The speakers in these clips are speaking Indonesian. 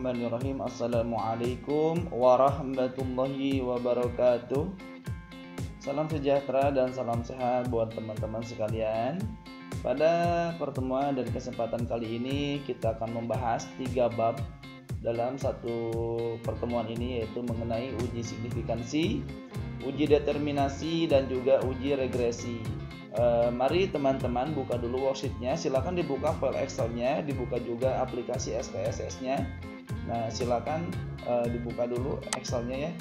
Bismillahirrahmanirrahim. Assalamualaikum warahmatullahi wabarakatuh. Salam sejahtera dan salam sehat buat teman-teman sekalian. Pada pertemuan dan kesempatan kali ini kita akan membahas 3 bab dalam satu pertemuan ini, yaitu mengenai uji signifikansi, uji determinasi, dan juga uji regresi. Mari teman-teman buka dulu worksheetnya. Silakan dibuka file Excelnya, dibuka juga aplikasi SPSS-nya. Nah, silakan dibuka dulu Excelnya ya.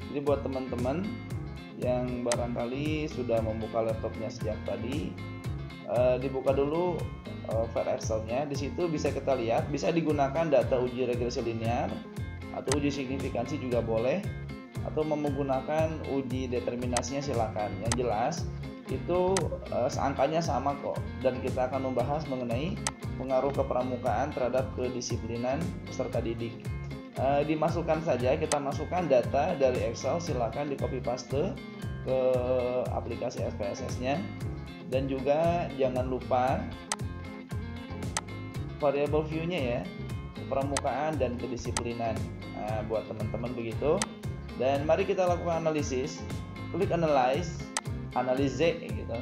Jadi buat teman-teman yang barangkali sudah membuka laptopnya sejak tadi, dibuka dulu file Excelnya. Di situ bisa kita lihat, bisa digunakan data uji regresi linear atau uji signifikansi juga boleh, atau menggunakan uji determinasinya silakan. Yang jelas itu angkanya sama kok, dan kita akan membahas mengenai pengaruh kepramukaan terhadap kedisiplinan peserta didik. Dimasukkan saja, kita masukkan data dari Excel, silakan di copy paste ke aplikasi SPSS-nya, dan juga jangan lupa variable view-nya ya, kepramukaan dan kedisiplinan. Nah, buat teman-teman begitu. Dan mari kita lakukan analisis. Klik analyze gitu.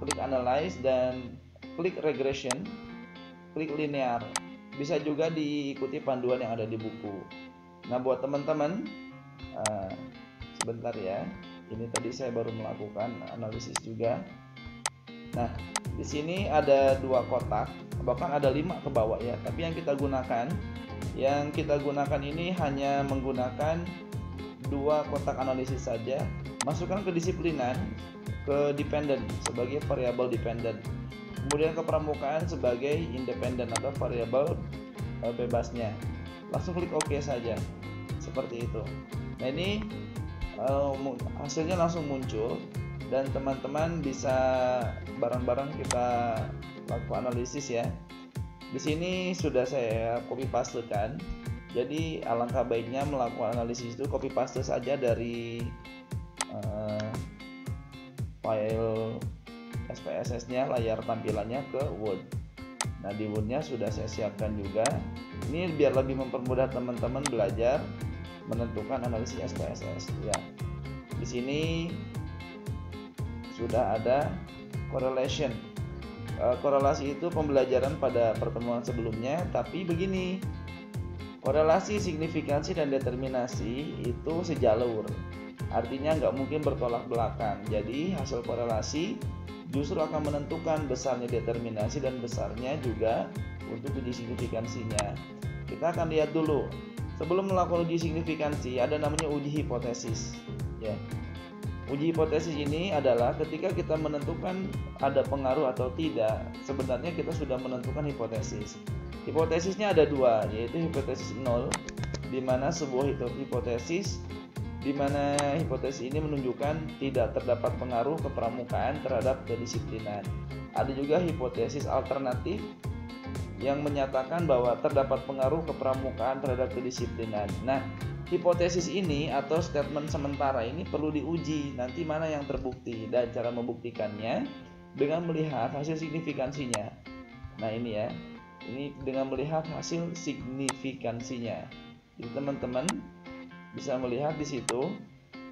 Klik analyze dan klik regression, klik linear. Bisa juga diikuti panduan yang ada di buku. Nah, buat teman-teman, sebentar ya. Ini tadi saya baru melakukan analisis juga. Nah, di sini ada 2 kotak, bahkan ada 5 ke bawah ya. Tapi yang kita gunakan ini hanya menggunakan 2 kotak analisis saja. Masukkan kedisiplinan, ke dependent sebagai variabel dependent, kemudian kepramukaan sebagai independent atau variabel bebasnya. Langsung klik OK saja, seperti itu. Nah, ini hasilnya langsung muncul, dan teman-teman bisa bareng-bareng kita lakukan analisis ya. Di sini sudah saya copy pastekan. Jadi alangkah baiknya melakukan analisis itu copy paste saja dari file SPSS-nya, layar tampilannya ke Word. Nah, di Word-nya sudah saya siapkan juga. Ini biar lebih mempermudah teman-teman belajar menentukan analisis SPSS ya. Di sini sudah ada correlation. Korelasi itu pembelajaran pada pertemuan sebelumnya, tapi begini. Korelasi, signifikansi, dan determinasi itu sejalur. Artinya nggak mungkin bertolak belakang. Jadi hasil korelasi justru akan menentukan besarnya determinasi dan besarnya juga untuk uji signifikansinya. Kita akan lihat dulu. Sebelum melakukan uji signifikansi, ada namanya uji hipotesis ya. Uji hipotesis ini adalah ketika kita menentukan ada pengaruh atau tidak, sebenarnya kita sudah menentukan hipotesis. Hipotesisnya ada 2, yaitu hipotesis 0, di mana sebuah hipotesis di mana hipotesis ini menunjukkan tidak terdapat pengaruh kepramukaan terhadap kedisiplinan. Ada juga hipotesis alternatif yang menyatakan bahwa terdapat pengaruh kepramukaan terhadap kedisiplinan. Nah, hipotesis ini atau statement sementara ini perlu diuji nanti mana yang terbukti, dan cara membuktikannya dengan melihat hasil signifikansinya. Nah, ini ya. Ini dengan melihat hasil signifikansinya. Jadi teman-teman bisa melihat di situ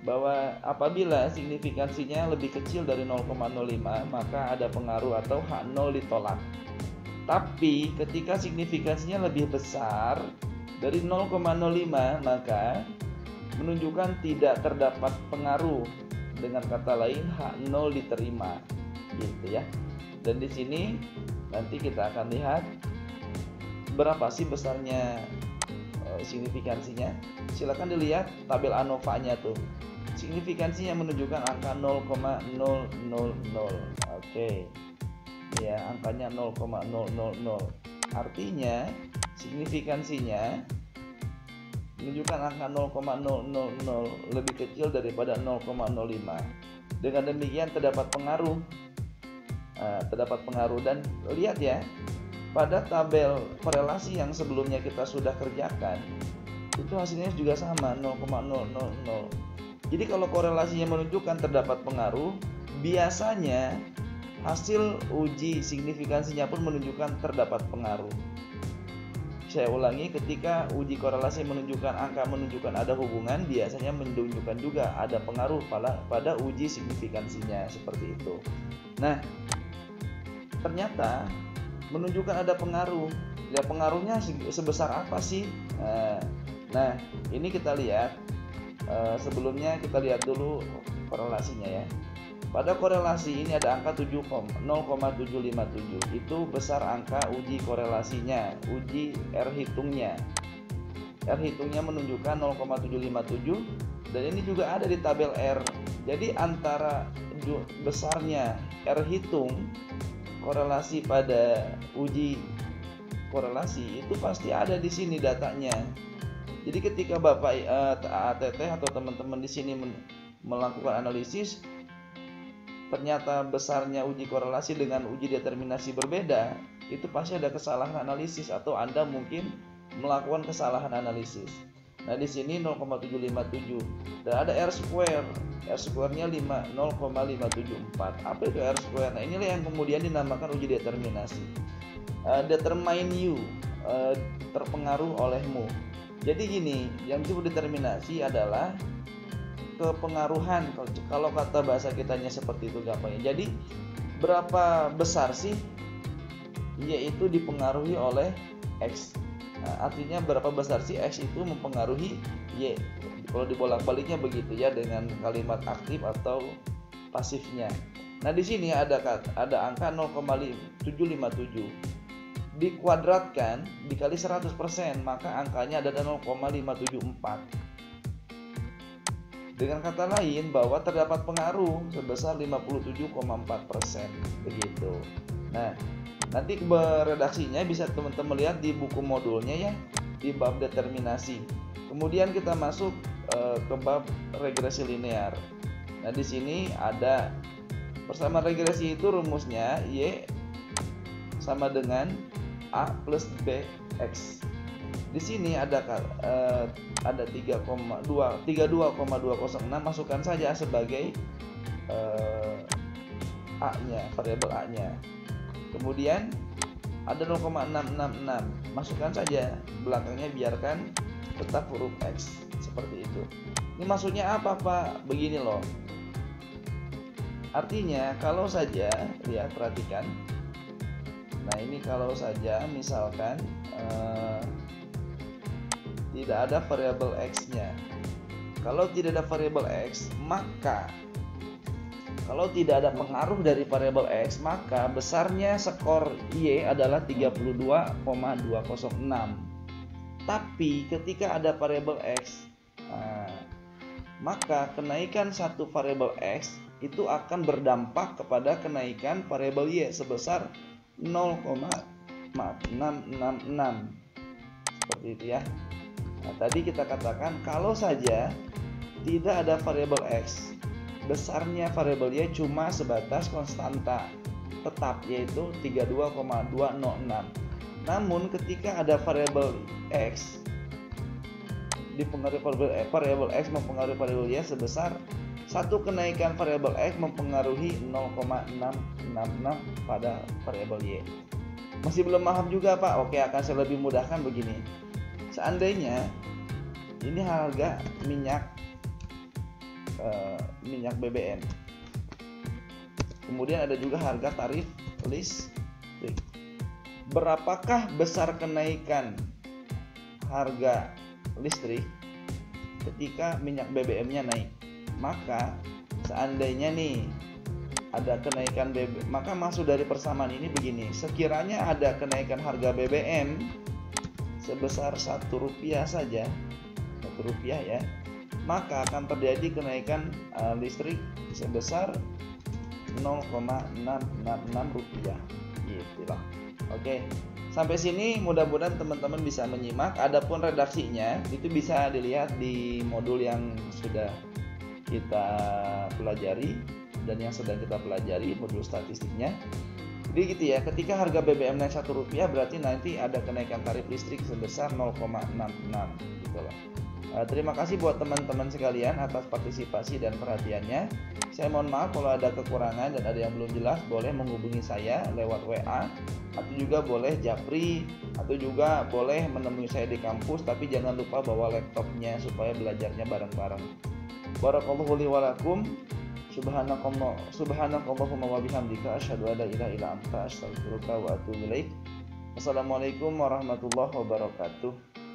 bahwa apabila signifikansinya lebih kecil dari 0,05 maka ada pengaruh atau H0 ditolak. Tapi ketika signifikansinya lebih besar dari 0,05 maka menunjukkan tidak terdapat pengaruh. Dengan kata lain H0 diterima gitu ya. Dan di sini nanti kita akan lihat berapa sih besarnya signifikansinya. Silakan dilihat tabel ANOVA-nya tuh. Signifikansinya menunjukkan angka 0,000. Oke. Ya, angkanya 0,000. Artinya signifikansinya menunjukkan angka 0,000 lebih kecil daripada 0,05. Dengan demikian terdapat pengaruh. Dan lihat ya, pada tabel korelasi yang sebelumnya kita sudah kerjakan, itu hasilnya juga sama 0,000. Jadi kalau korelasinya menunjukkan terdapat pengaruh, biasanya hasil uji signifikansinya pun menunjukkan terdapat pengaruh. Saya ulangi, ketika uji korelasi menunjukkan angka menunjukkan ada hubungan, biasanya menunjukkan juga ada pengaruh pada uji signifikansinya, seperti itu. Nah, ternyata menunjukkan ada pengaruh. Ya, pengaruhnya sebesar apa sih? Nah, ini kita lihat. Sebelumnya kita lihat dulu korelasinya ya. Pada korelasi ini ada angka 0,757. Itu besar angka uji korelasinya, uji R hitungnya. R hitungnya menunjukkan 0,757 dan ini juga ada di tabel R. Jadi antara besarnya R hitung korelasi pada uji korelasi itu pasti ada di sini datanya. Jadi ketika Bapak ATT atau teman-teman di sini melakukan analisis, ternyata besarnya uji korelasi dengan uji determinasi berbeda, itu pasti ada kesalahan analisis atau Anda mungkin melakukan kesalahan analisis. Nah, di sini 0,757 dan ada R square. R square-nya 0,574. Apa itu R square? Nah, inilah yang kemudian dinamakan uji determinasi. Determine you, terpengaruh olehmu. Jadi gini, yang disebut determinasi adalah kepengaruhan. Kalau kata bahasa kitanya seperti itu gampangnya. Jadi berapa besar sih yaitu dipengaruhi oleh X. Nah, artinya berapa besar sih X itu mempengaruhi Y. Kalau dibolak-baliknya begitu ya, dengan kalimat aktif atau pasifnya. Nah, di sini ada angka 0,757. Dikuadratkan dikali 100%, maka angkanya ada 0,574. Dengan kata lain, bahwa terdapat pengaruh sebesar 57,4%, begitu. Nah, nanti redaksinya bisa teman-teman lihat di buku modulnya ya, di bab determinasi. Kemudian kita masuk ke bab regresi linear. Nah, di sini ada persamaan regresi itu rumusnya Y sama dengan A plus BX. Di sini ada 32,206, masukkan saja sebagai A-nya, variabel A-nya. Kemudian ada 0,666, masukkan saja, belakangnya biarkan tetap huruf X, seperti itu. Ini maksudnya apa Pak? Begini loh. Artinya kalau saja, lihat, perhatikan. Nah, ini kalau saja misalkan tidak ada variabel X-nya. Kalau tidak ada variabel X, maka kalau tidak ada pengaruh dari variabel X, maka besarnya skor Y adalah 32,206. Tapi ketika ada variabel X, maka kenaikan satu variabel X itu akan berdampak kepada kenaikan variabel Y sebesar 0,666. Seperti itu ya. Nah, tadi kita katakan kalau saja tidak ada variabel X, besarnya variabel Y cuma sebatas konstanta tetap, yaitu 32,206. Namun ketika ada variabel X, dipengaruhi variabel X mempengaruhi variabel Y sebesar satu kenaikan variabel X mempengaruhi 0,666 pada variabel Y. Masih belum paham juga Pak? Oke, akan saya lebih mudahkan begini. Seandainya ini harga minyak BBM, kemudian ada juga harga tarif listrik. Berapakah besar kenaikan harga listrik ketika minyak BBM-nya naik? Maka seandainya nih ada kenaikan BBM, maka maksud dari persamaan ini begini: sekiranya ada kenaikan harga BBM sebesar Rp1 saja, Rp1 ya, maka akan terjadi kenaikan listrik sebesar Rp0,666, gitu loh. Oke, sampai sini mudah-mudahan teman-teman bisa menyimak. Adapun redaksinya itu bisa dilihat di modul yang sudah kita pelajari dan yang sedang kita pelajari, modul statistiknya. Jadi gitu ya, ketika harga BBM naik Rp1 berarti nanti ada kenaikan tarif listrik sebesar 0,66 gitu loh. Terima kasih buat teman-teman sekalian atas partisipasi dan perhatiannya. Saya mohon maaf kalau ada kekurangan dan ada yang belum jelas, boleh menghubungi saya lewat WA, atau juga boleh japri, atau juga boleh menemui saya di kampus, tapi jangan lupa bawa laptopnya supaya belajarnya bareng-bareng. Barakallahu li wa lakum. Subhanakallahumma wa bihamdika asyhadu an la ilaha illa anta astaghfiruka wa atubu ilaik. Assalamualaikum warahmatullahi wabarakatuh.